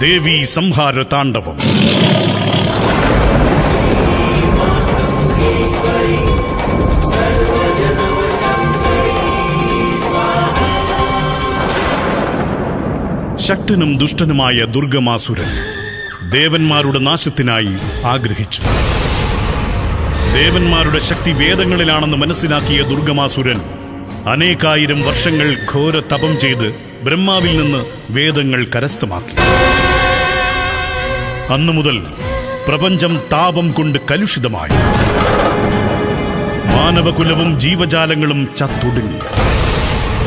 ദേവീ സംഹാര താണ്ഡവം. ശക്തനും ദുഷ്ടനുമായ ദുർഗമാസുരൻ ദേവന്മാരുടെ നാശത്തിനായി ആഗ്രഹിച്ചു. ദേവന്മാരുടെ ശക്തി വേദങ്ങളിലാണെന്ന് മനസ്സിലാക്കിയ ദുർഗമാസുരൻ അനേകായിരം വർഷങ്ങൾ ഘോര തപം ചെയ്ത് ബ്രഹ്മാവിൽ നിന്ന് വേദങ്ങൾ കരസ്ഥമാക്കി. അന്നു മുതൽ പ്രപഞ്ചം താപം കൊണ്ട് കലുഷിതമായി. മാനവകുലവും ജീവജാലങ്ങളും ചത്തൊടുങ്ങി.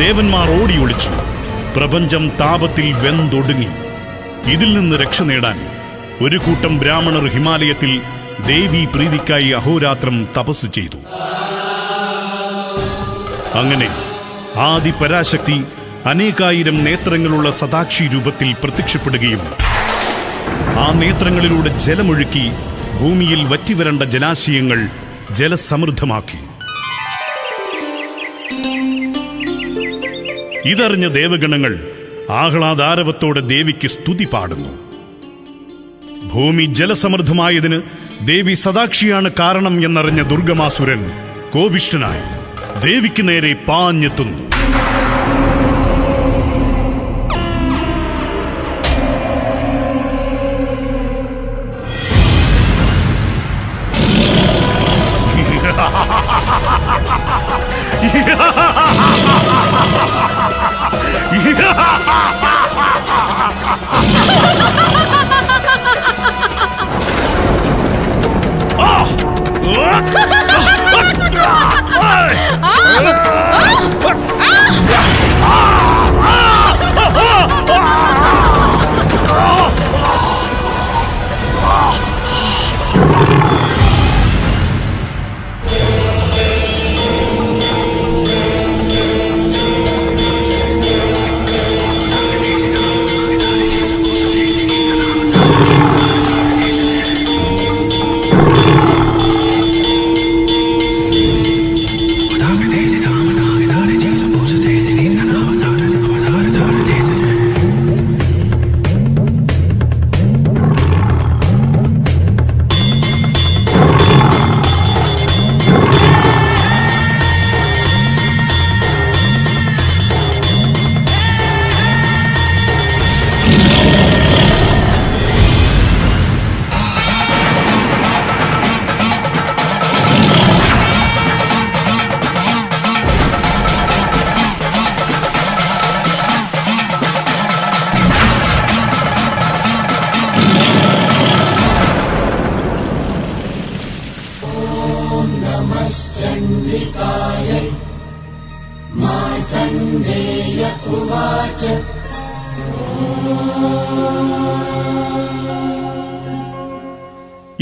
ദേവന്മാർ ഓടിയൊളിച്ചു. പ്രപഞ്ചം താപത്തിൽ വെന്തൊടുങ്ങി. ഇതിൽ നിന്ന് രക്ഷ നേടാൻ ഒരു കൂട്ടം ബ്രാഹ്മണർ ഹിമാലയത്തിൽ ദേവീ പ്രീതിക്കായി അഹോരാത്രം തപസ് ചെയ്തു. അങ്ങനെ ആദി പരാശക്തി അനേകായിരം നേത്രങ്ങളുള്ള സദാക്ഷി രൂപത്തിൽ പ്രത്യക്ഷപ്പെടുകയും ആ നേത്രങ്ങളിലൂടെ ജലമൊഴുക്കി ഭൂമിയിൽ വറ്റിവരണ്ട ജലാശയങ്ങൾ ജലസമൃദ്ധമാക്കി. ഇതറിഞ്ഞ ദേവഗണങ്ങൾ ആഹ്ലാദാരവത്തോടെ ദേവിക്ക് സ്തുതി പാടുന്നു. ഭൂമി ജലസമൃദ്ധമായതിന് ദേവി സദാക്ഷിയാണ് കാരണം എന്നറിഞ്ഞ ദുർഗമാസുരൻ കോപിഷ്ഠനായി ദേവിക്ക് നേരെ പാഞ്ഞെത്തുന്നു.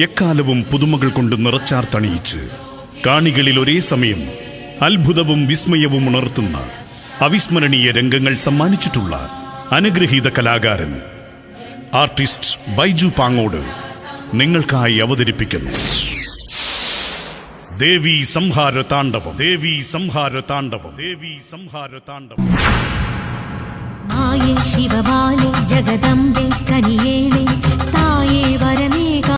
എക്കാലവും പുതുമകൾ കൊണ്ട് നിറച്ചാർത്തണിയിച്ച് കാണികളിൽ ഒരേ സമയം അത്ഭുതവും വിസ്മയവും ഉണർത്തുന്ന അവിസ്മരണീയ രംഗങ്ങൾ സമ്മാനിച്ചിട്ടുള്ള അനുഗ്രഹീത കലാകാരൻ ആർട്ടിസ്റ്റ് ബൈജു പാങ്ങോട് നിങ്ങൾക്കായി അവതരിപ്പിക്കുന്നു ദേവീ സംഹാര താണ്ഡവം. ദേവീ സംഹാര താണ്ഡവം. ദേവീ സംഹാര താണ്ഡവം. ശിവബാലേ ജഗദംബേ കനിയേണേ തായേ വരമേക